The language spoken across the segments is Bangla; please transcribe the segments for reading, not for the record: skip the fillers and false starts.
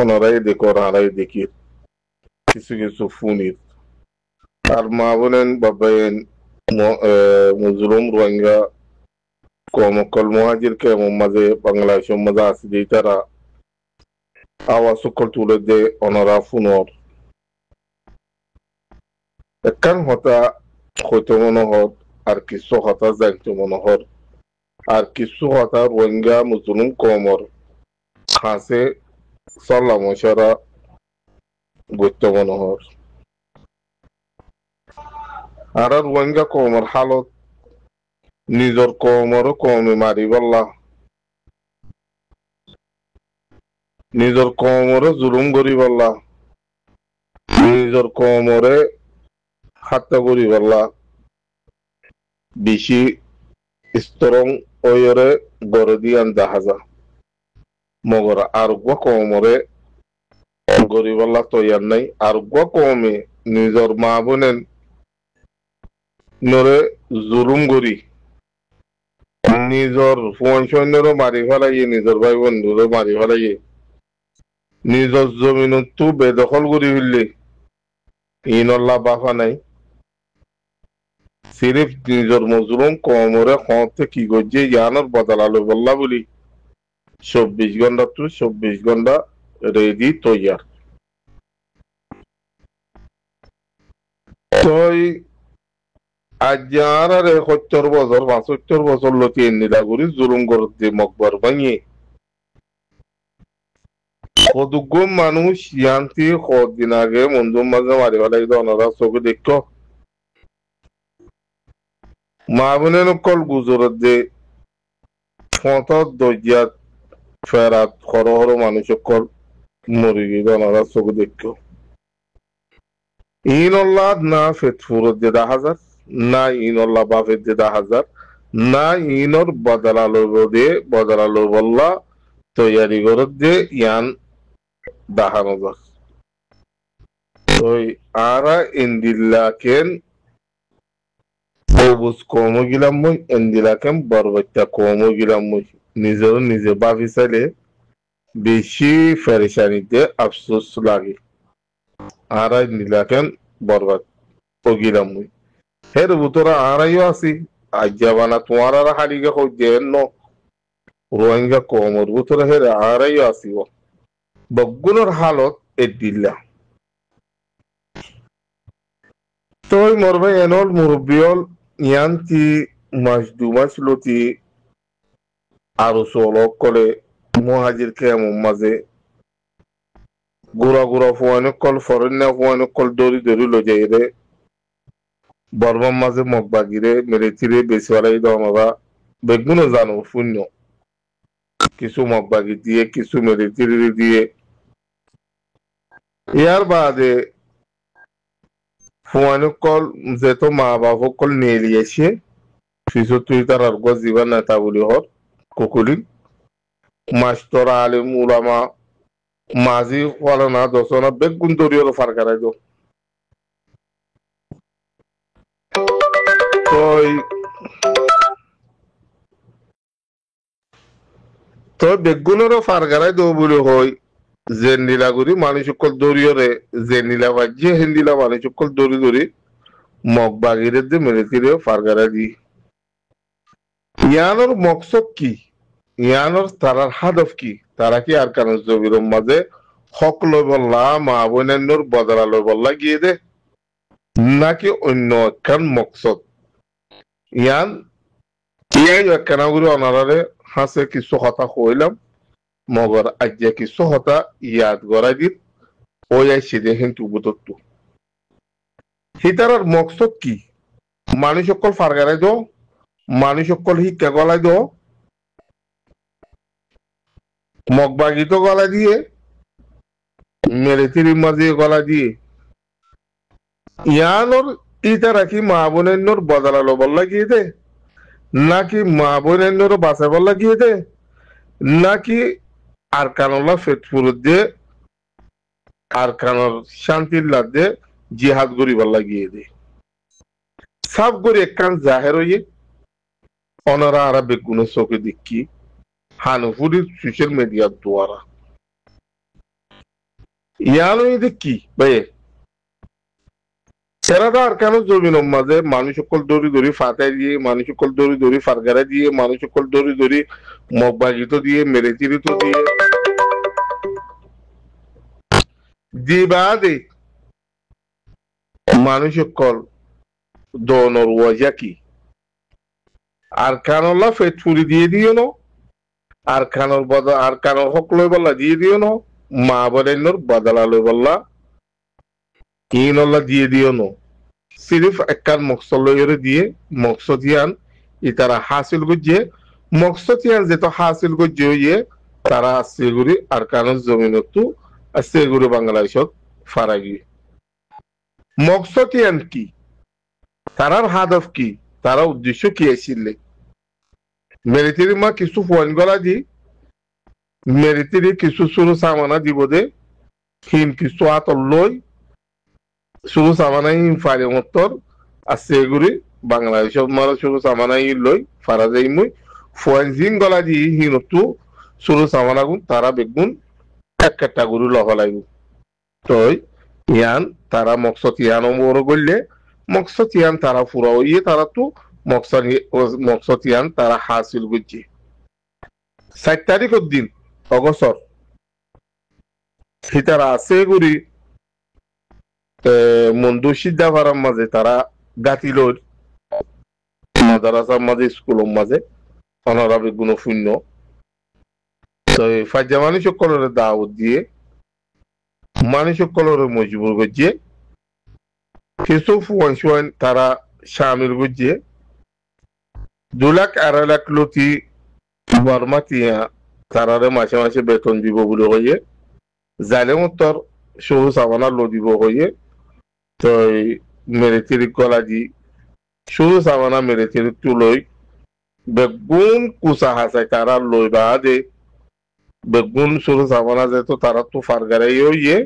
ওনারাই দেখো আড়াই দেখি কিছু কিছু ফুনির আর মা বোনেন বাবাইন মুজলুম রোহিঙ্গা কমকল মহাজির কে মাঝে বাংলাদেশের মাঝে আছে যে তারা আওয়াজ সকল তুলে দে ওনারা ফুনর একখান হতা হইতো মনোহর আর কিছু হতা জানতো মনোহর আর কিছু হতা রোহিঙ্গা মুসলিম কমর খাসে সল্লা মশারা গত্য মনোহর আর রোহিঙ্গা কমর হালত নিজর কমর কমে মারি বললা নিজর কমরে জুলুম করি বললা নিজর কমরে হত্যা করি বললা বেশি স্তরং ওয়রে গড়ে দিয়ান জাহাজা মগর আরোগ্য কমরে গরিবাল্লা তৈয়ার নাই আরোগ্য কমে নিজর মা বোনেন নরে জুলুম করি নিজর ফোন সৈন্যরও মারি ফেলাইয়ে নিজর ভাই বন্ধুরও মারি ফেলাইয়ে নিজর জমিনতো বেদখল করি ফেললে ইনল্লা বাফা নাই সিরিফ নিজর মজলুম কমরে হতে কি করছে ইয়ানোর বদলালো বললা বলি 24 ঘন্টা তো 24 ঘন্টা রেডি তৈয়ার তই আজ আর 70 বছর 75 বছর লতি নিলা করি জুলুম করতে মকবর ভাঙিয়ে কতগুলো মানুষ ইয়ান্তি কদিন আগে মঞ্জুর মাঝে মারি ফেলাই ওনারা চোখে দেখো মা বোনের কল গুজরত যে ফতত দরজাত ফেরাত হর হর মানুষ কল মরি গিয়ে ওনারা চোখে দেখো ইনল্লাহ না ফেতফুরত যে 10,000 না ইনল্লাহ বাফের যে 10,000 না ইনর বদলালো বললা তৈয়ারি করত যে ইয়ান 10,000 ওই আরা ইন্দিল্লাকেন অবুজ কম গিলাম মই ইন্দিলাকেন বরবত্যা কম গিলাম মই নিজেও নিজে ভাবি চাইলে বেশি ফেরেশানিতে আফসোস লাগে আরা ইন্দিলাকেন বরবাদ গিলাম মই হের ভিতরে আরাইও আছি আজ্ঞাবানা তোমার আর হারিকে হই দেন ন রোহিঙ্গা কমর ভিতরে হের আরাইও আসিব বগুনের হালত এদিল্লা তোই মোর ভাই এনল মুরব্বিয়ল ইয়ান্তি মাস 2 মাস লতি আরো চলক করে মহাজির কেমন মাঝে গুড়া গুড়া ফুয়ানো কল ফরেন্না ফুয়ানো কল দড়ি দড়ি লো যাই রে বর্মার মাঝে মগবাগিরে মেরেতিরে বেশিওয়ালাই দমাবা বেগুনও জানো শূন্য কিছু মগবাগি দিয়ে কিছু মেরেতিরে দিয়ে ইয়ার বাদে ফুয়ানো কল যেত মা বাবা কল নিয়ে লিয়েছে শিশু তুই তার আর গজিবা নেতা বলি হর কুকুলি মাস্টর আলিম উলামা মাঝি ফলানা দশনা বেগুন দরিয়র ফারকারাই দো তো বেগুনেরও ফারকারাই দো বলি হয় যে নীলাগুড়ি মানুষ সকল দরিয়রে যে নীলা বাজ্যে হিন্দিলা মানুষ সকল দরি দরি মগ বাগিরে দিয়ে মেরেতিরে ফারকারাই দি ইয়ানোর মকসদ কি ইয়ানোর তারার হাদফ কি তারা কি আর কারণ জবির মাঝে হক লই বললা মা বোনের বদলা লই বললা গিয়ে দে নাকি অন্য একখান মকসদ ইয়ান ইয়াই একখানা করে অনারারে হাসে কিছু কথা কইলাম মগর আজ্ঞা কিছু কথা ইয়াদ গড়াই দিত ওই সেদে কিন্তু বুতত্তু হিতারার মকসদ কি মানুষ সকল ফারগারাই দো মানুষ সকল শিক্ষা গলাই দো মগবাগিত গলা দিয়ে মেরেতির মাঝে গলা দিয়ে ইয়ানোর ইটা রাখি মা বোনের বদলালো বললা গিয়ে দে নাকি মা বোনের বাঁচা বললা গিয়ে দে নাকি আর কানলা ফেতপুর দিয়ে আর কানর শান্তির লাদে জিহাদ গরি বললা গিয়ে দে সব গরি একখান জাহের হইয়ে অনারা আরা বেগুনের চোখে দেখি হানুপুরি সোশ্যাল মিডিয়ার দ্বারা ইয়ানো ইদে কি ভাইয়ে সেরাদা আর কেন জমিনের মাঝে মানুষ সকল দড়ি দড়ি ফাটাই দিয়ে মানুষ সকল দড়ি দড়ি ফারগারা দিয়ে মানুষ সকল দড়ি দড়ি মগবাগিত দিয়ে মেরেচিরিত দিয়ে দিবাদে মানুষ সকল দনর ওয়াজা কি আর কানল্লা ফেটফুরি দিয়ে দিও ন আর কানর বদা আর কানর হক লই বল্লা দিয়ে দিও ন মা বলেনর বদলা লই বল্লা ইনল্লা দিয়ে দিও ন সিরিফ একখান মকসদ লইরে দিয়ে মকসদিয়ান ইতারা হাসিল গুজে মকসদিয়ান যেত হাসিল গুজে ইয়ে তারা সেগুরি আর কানর জমিনতু সেগুরি বাংলাদেশত ফারাগি মকসদিয়ান কি তারার হাদফ কি তারা উদ্দেশ্য কি আসলে মেরিতিরি মা কিছু ফোন গলা দি মেরিতিরি কিছু শুরু সামানা দিব দে হিন কিছু আতর লই শুরু সামানা হিন ফারে মত্তর আর সেগুরি বাংলাদেশের মারা শুরু সামানা হিন লই ফারা যাই মুই ফোন জিন গলা দি হিনতু শুরু সামানা গুন তারা বেগুন একটা গুরু লহলাইব তই ইয়ান তারা মকসদ ইয়ান বড় করলে মকসদ ইয়ান তারা ফুরা হইয়ে তারা তো মকসদ ইয়ান তারা হাসিল করছে 7 তারিখের দিন অগসর হিতারা আছে গুরি মন্দু সিদ্ধা ফারার মাঝে তারা গাতিলোর মাদ্রাসার মাঝে স্কুলের মাঝে অনারা বেগুন শূন্য তো ফাজ্জা মানুষ সকলের দাওয়াত দিয়ে মানুষ সকলের মজবুর করছে কিছু ফুয়ান তারা শামিল করছে 2 লাখ 2.5 লাখ লতি বর্মা তিয়া তারারে মাসে মাসে বেতন দিব বলে হয়ে জালে উত্তর সরু সাবানা লো দিব হয়ে তো মেরেতির গলা দি সরু সাবানা মেরেতির তুলই বেগুন কুসা হাসাই তারা লই বা দে বেগুন সরু সাবানা যেত তারা তো ফারগারাই হইয়ে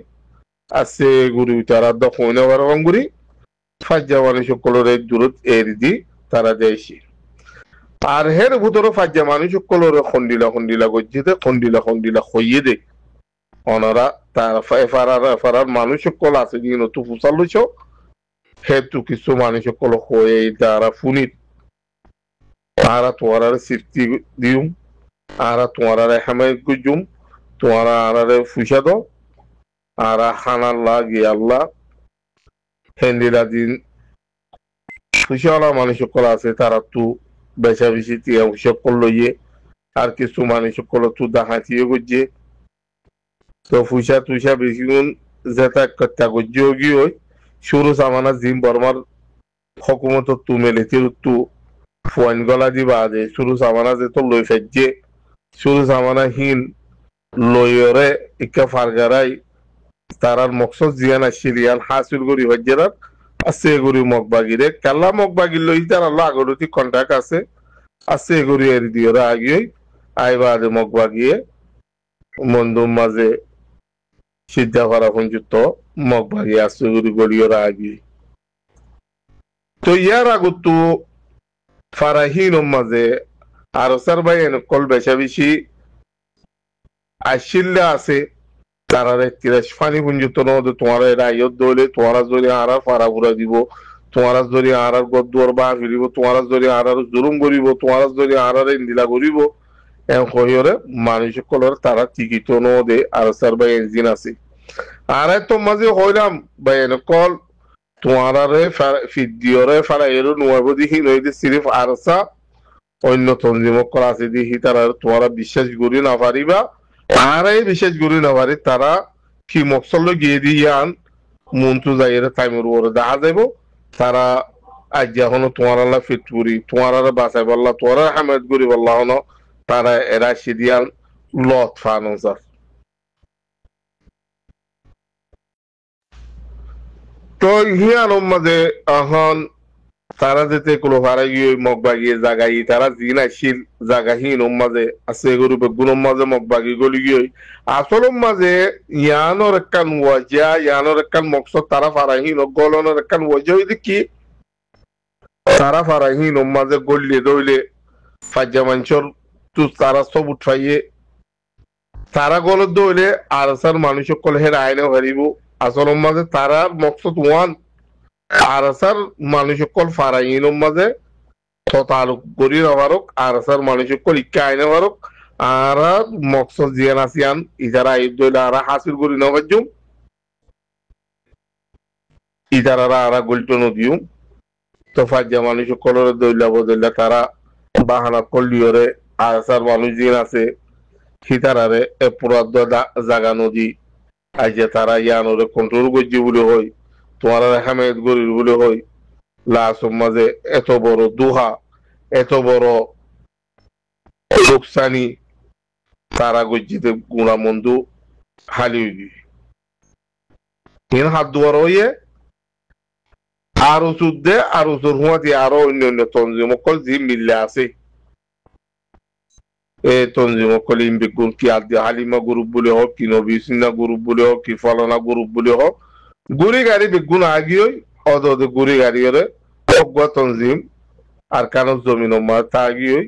আছে গুরি তারা দখনে বারবাং গুরি ফাজ্জাওয়ানি সকলের দূরত এরি দি তারা যাইছি আর হের ভিতরে ফাজ্জা মানুষ সকলের খন্ডিলা গজ্জিতে খন্ডিলা হইয়ে দে অনারা তার ফারার মানুষ সকল আছে দিন তো ফুসাল লইছ হেতু কিছু মানুষ সকল হয়ে তারা ফুনিত তারা তোমার সিফতি দিউম আরা তোমার হেমায়ত গুজুম তোমার আরারে ফুসাদ আরা হানার লাগি আল্লাহ হেন্দিলা দিন ফুসালা মানুষ সকল আছে তারা তো বেচা বেশি তিয়া সকল লইয়ে আর কিছু মানুষ সকল তো দাহাতিয়ে গুজে তো ফুসা তুষা বেশি গুণ যেটা একটা গুজিও গিয়ে শুরু সামানা জিম বর্মার হকুমত তু মেলেতির তু ফোন গলা দিবা দে শুরু সামানা যে তো লই ফেজে শুরু সামানা হিন লইরে ইকা ফারগারাই তারার মকসদ জিয়ান আসিলিয়ান হাসিল করি হজ্জেরার আছে গরি মগবাগিরে কাল্লা মগবাগির লই তার আল্লাহ আগরতি কন্টাক্ট আছে আছে গরি এর দিওরা আগিয়ে আইবাদে মগবাগিয়ে মন্দুম মাঝে সিদ্ধা করা পর্যন্ত মগবাগি আছে গরি গলিওরা আগিয়ে তো ইয়ার আগত ফারাহিন মাঝে আর সার ভাই কল বেশা বেশি আসিল্লা আছে তারারে তিরাশ ফানি পর্যন্ত নদ তোমার রায়ত দলে তোমার যদি আর ফারা ফুরা দিব তোমার যদি আর গদ্দুয়ার বা ফিরিব তোমার যদি আর জুলুম করিব তোমার যদি আর ইন্দিলা করিব হইরে মানুষ কলর তারা টিকিট নদে আর সার ভাই ইঞ্জিন আছে আর তো মাঝে হইলাম ভাই কল তোমার ফিডিওরে ফারা এর নোয়াব দেখি নইতে সিরিফ আরসা অন্য তঞ্জিমক করা আছে দেখি তারা তোমার বিশ্বাস করি না পারিবা আর এই বিশেষ গুরু না পারি তারা কি মকসল গিয়ে দিয়ান মন্ত্র যাইয়ের টাইমের উপরে দেখা যাইব তারা আজ যখন তোমার আল্লাহ ফিটপুরি তোমার আর বাঁচাই বললা তোমার হামেদ গুরি বললা হন তারা এরা সিদিয়ান লত ফানুসার তো হিয়ান মাঝে এখন তারা যেতে কোনো ভাড়া গিয়ে মগবাগিয়ে জাগাই তারা জিন আসিল জাগাহীন মাঝে আছে গরু বেগুন মাঝে মগবাগি গলি গিয়ে আসল মাঝে ইয়ানোর একখান ওয়াজা ইয়ানোর একখান মকসদ তারা ফারাহীন গলনের একখান ওয়াজা হইতে কি তারা ফারাহীন মাঝে গলিয়ে দইলে ফাজ্জা মানুষের তো তারা সব উঠাইয়ে তারা গলত দইলে আর সার মানুষ সকল হের আইনে হারিব আসলের মাঝে তারার মকসদ ওয়ান আর সার মানুষ সকল ফারাইনের মাঝে তালুক গড়ি রাবারক আর সার মানুষ সকল ইক্কা আইনে বারক আর মকসদ জিয়ান আসিয়ান ইজারা আইব দইলে আর হাসিল করি না বাজুম ইজারারা আর গল্টো নদিউম তো ফাজ্জা মানুষ সকলের দইলা বদইলা তারা বাহানা করলিওরে আর সার মানুষ জিন আছে সীতারারে এ পুরাদ্দ জাগা নদী আইজে তারা ইয়ানোরে কন্ট্রোল করছি বলে হয় তোমার হেমায়ত গরির বলে হয় লাসম মাঝে এত বড় দুহা এত বড় লোকসানি তারা গজ্জিতে গুণা মন্দু হালি হইবি হাত দুয়ার হইয়ে আরো যুদ্ধে আরো জোর হুয়াতি আরো অন্যান্য তঞ্জিম অকল জি মিল্লে আছে এ তঞ্জিম অকল ইমবিগুন কি আদি হালিমা গ্রুপ বলে হোক কি নবিসিনা গ্রুপ বলে হোক কি ফলনা গ্রুপ বলে হোক গুড়ি গাড়ি বেগুন আগিয়ে অদ গুড়ি গাড়ি ওরে অজ্ঞা তঞ্জিম আর কানো জমিন মা তা আগিয়ে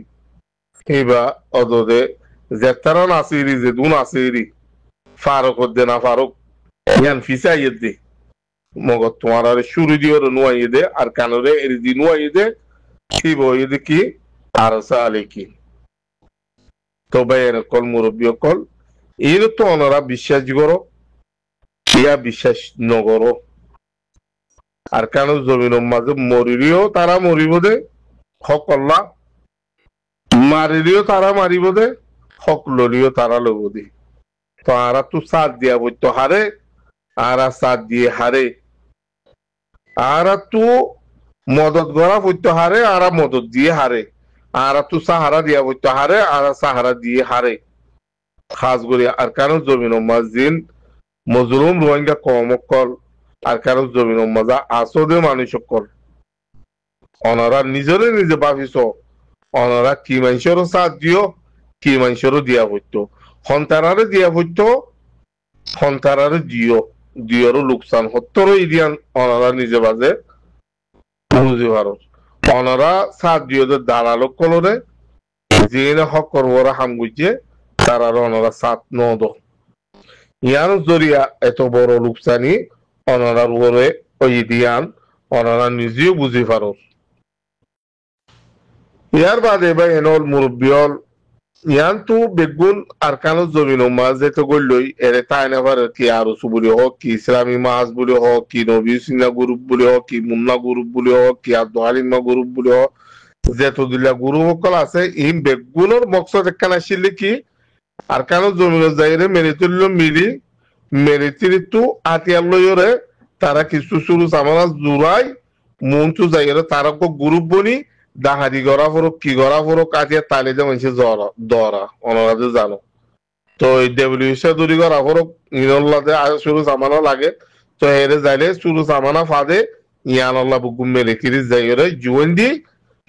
এইবা অদে জেতারা নাসিরি যে দুন আসিরি ফারুক দে না ফারুক ইয়ান ফিসা ইয়েদে মগত তোমার আর শুরু দিয়ে নুয়াইয়ে দে আর কানোরে এরি দি নুয়াইয়ে দে কি বইয়ে কি আর সালে কি তো বাইরে কল মুরব্বী কল এর তো ওনারা বিশ্বাস করো ইয়া বিশ্বাস নগরো আর কেন জমিন মাঝে মরিলিও তারা মরিব দে হক আল্লাহ মারিলিও তারা মারিব দে হক ললিও তারা লব দে তো আরা তো সাথ দিয়া বইতো হারে আরা সাথ দিয়ে হারে আরা তো মদত গড়া বইতো হারে আরা মদত দিয়ে হারে আরা তো সাহারা দিয়া বইতো হারে আরা সাহারা দিয়ে হারে খাস করি আর কেন জমিন মাঝিন মজলুম রোহিঙ্গা কমকল আর কারো জমিন মজা আসদে মানুষ সকল ওনারা নিজরে নিজে ভাবিস ওনারা কি মানুষেরও সাথ দিও কি মানুষেরও দিয়া হইতো সন্তানারে দিয়া হইতো সন্তানারে দিওরও লোকসান সত্তর ইদিয়ান ওনারা নিজে বাজে বুঝি ভারত ওনারা সাথ দিও যে দালালক কলরে যিনি হক করবরা হাম গুজে তারা ওনারা সাথ নদ ইয়ার জরিয়া এত বড় লোকসানি অনারার উপরে ওই দিয়ান অনারা নিজেও বুঝি পারো ইয়ার বাদে বা এনল মুরব্বিয়ল ইয়ান তো বেগুন আর কানো জমিন মাঝে তো গড়লই এরে তাই না পারে কি আর বলে হোক কি ইসলামী মাছ বলে হোক কি নবী সিনা গ্রুপ বলে হোক কি মুন্না গ্রুপ বলে হোক কি আব্দুল হালিমা গ্রুপ বলে হোক যেত দিলা গুরু সকল আছে এই বেগুনের মকসদ একখান আসলে কি আর কানো জমিন যাইরে মেরে তুলল মিলি মেরে তিরি তো আতিয়ার লইরে তারা কিছু শুরু সামানা জুড়াই মন চু যাইরে তারা গ্রুপ বনি দাহারি গড়া ফরক কি গড়া ফরক আতিয়া তালে যে মানুষের দরা অনারাতে জানো তো এই ডব্লিউসি দূরি গড়া ফরক ইনল্লাতে শুরু সামানা লাগে তো এরে যাইলে শুরু সামানা ফাদে ইয়ানল্লা বুকুম মেরে তিরি যাইরে জুয়েন দি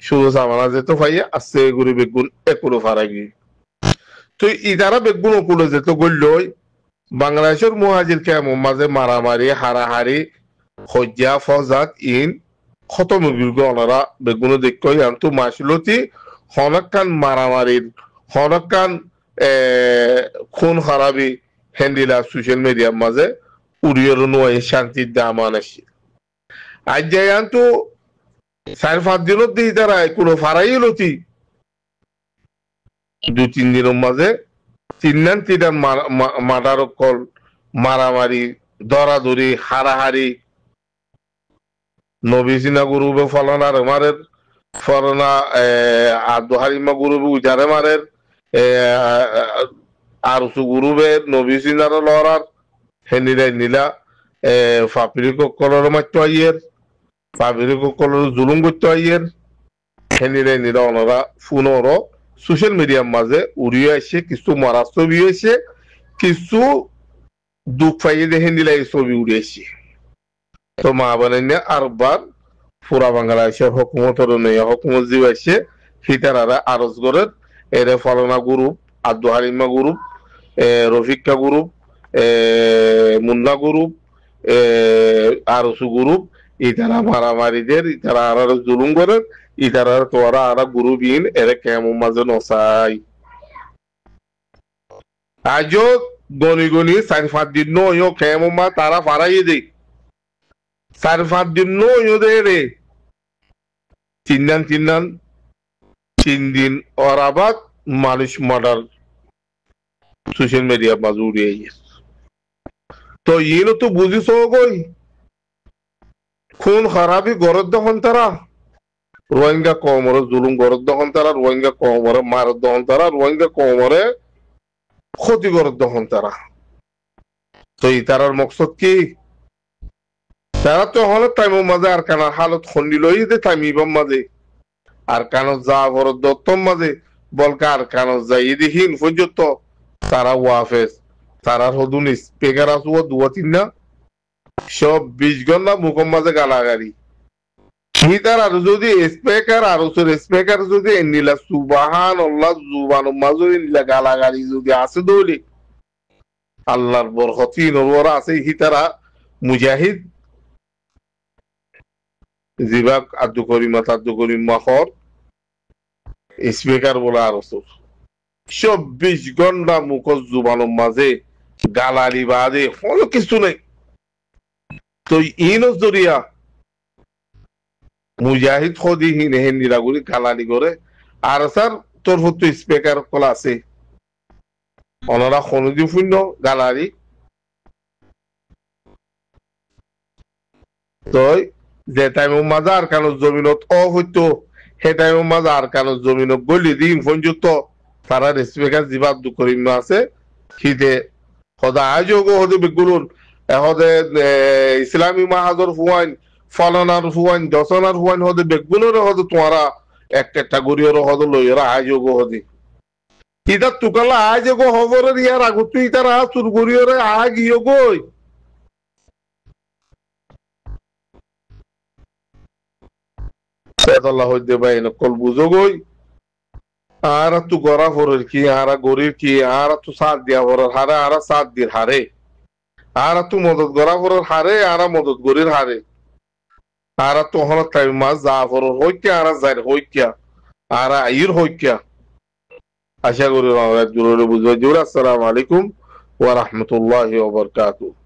শুরু সামানা যেত ফাইয়ে আসছে গুরু বেগুন একুলো ফারাগি তো ইদারা বেগুন ওকুলো যেত গড়লই বাংলাদেশের মুহাজির কেমন মাঝে মারামারি হারাহারি হজ্জা ফজাত ইন খতম বির্গ ওনারা বেগুন দেখই আনতো মাসলতি হনকান মারামারির হনকান খুন খারাপি হ্যান্ডিলা সোশ্যাল মিডিয়ার মাঝে উড়িয়র নয় শান্তির দামান আসে আজ যাই আনতো 4-5 দিনের দিই তারা কোনো ফারাই লতি 2-3 দিনের মাঝে তিনটান মার্ডার কল মারামারি দরাদরি হারাহারি নবীসিনা গুরুবে ফলনার মারের ফলনা আব্দুল হালিমা গুরুবে উজারে মারের আর গুরুবে নবীসিনার লড়ার হেনিরাই নীলা ফাপিরি কলর মারতো আইয়ের ফাপিরি কলর জুলুম করতো আইয়ের হেনিরাই নীলা ওনারা ফোনর সোশ্যাল মিডিয়ার মাঝে উড়িয়ে আসে কিছু মারা ছবি হয়েছে কিছু দুঃখ পাইয়ে দেখে নিলে এই ছবি উড়ে আসে তো মা বানাইনে আরবার পুরা বাংলাদেশের হকুমতের নয় হকুমত যে আসে হিতারারা আরজ করে এর ফলনা group Abdul Halima group Rafika group Munna group Arsu group ইতারা মারামারিদের ইতারা আর জুলুম করে ইতারা তোরা আর গ্রুপ ইন এর কেমন মাঝে নসাই আজও গনি গনি 4-5 দিন নয় কেমন মা তারা ফারাই দে 4-5 দিন নয় দে রে চিন্নান 3 দিন ওর আবার মানুষ মার্ডার সোশ্যাল মিডিয়া মাঝে উড়িয়ে তো ইনো তো বুঝিস গই খুন খারাপি গরদ দখন তারা রোহিঙ্গা কমরে জুলুম গরদ দখন তারা রোহিঙ্গা কমরে মারদ দখন তারা রোহিঙ্গা কমরে ক্ষতি গরদ দখন তারা তো এই তারার মকসদ কি তারা তো হলে টাইমের মাঝে আর কানার হালত খন্ডি লই দে টাইমিবার মাঝে আর কানো যা বড় দত্তম মাঝে বলকা আর কানো যাই দেখিন পর্যন্ত তারা ওয়াফেস তারার হদুন স্পিকার আসুয়া 2-3 না সব 20 ঘন্টা মুখম মাঝে গালাগালি হিতার আর যদি স্পিকার আর স্পিকার যদি নীলা সুবাহান আল্লাহ জুবান মাঝে নীলা গালাগালি যদি আছে দৌলি আল্লাহর বরকতি নরওয়ারা আছে হিতারা মুজাহিদ জিবাক আদু করিম মাখর স্পিকার বলা আর 24 ঘন্টা মুখজ জুবানের মাঝে গালালি বাদে কোনো কিছু নেই তো ইনস জরিয়া মুজাহিদ খদি হিনে হেন নিরাগুলি গালালি করে আর স্যার তোর হতো স্পিকার কলা আছে ওনারা খনদি শূন্য গালালি তো যে টাইমের মাঝে আর কানো জমিনত হইতো সেই টাইমের মাঝে আর কানো জমিনত গলি দিন পর্যন্ত তারা স্পিকার জিবাদ করিম আছে শীতে সদা আয়োগ হতে বেগুলুন হদে ইসলামী মাহাজর হুয়াইন ফলনার হুয়াইন দশনার হুয়াইন হদে বেগুনের হদে তোমারা একটা গরিয়র হদে লইরা আয়োগ হদে ইদার তুকালা আয়োগ খবরের ইয়ার আগত তুই তারা চুর গরিয়রে আগিয়ে গই আল্লাহ হইতে বাইন কল বুঝো গই আর তু গড়া ফরের কি আর গরির কি আর তু সাথ দিয়া ফরের হারে আর সাথ দির হারে আর তু মদত গড়া ফরের হারে আর মদত গরির হারে আর তু হন টাইম মাস যা ফরের হইকে আর যাইর হইকে আর আইর হইকে আশা করি জরুরি বুঝবে জোর আসসালামু আলাইকুম ওয়া রাহমাতুল্লাহি ওয়া বারাকাতুহু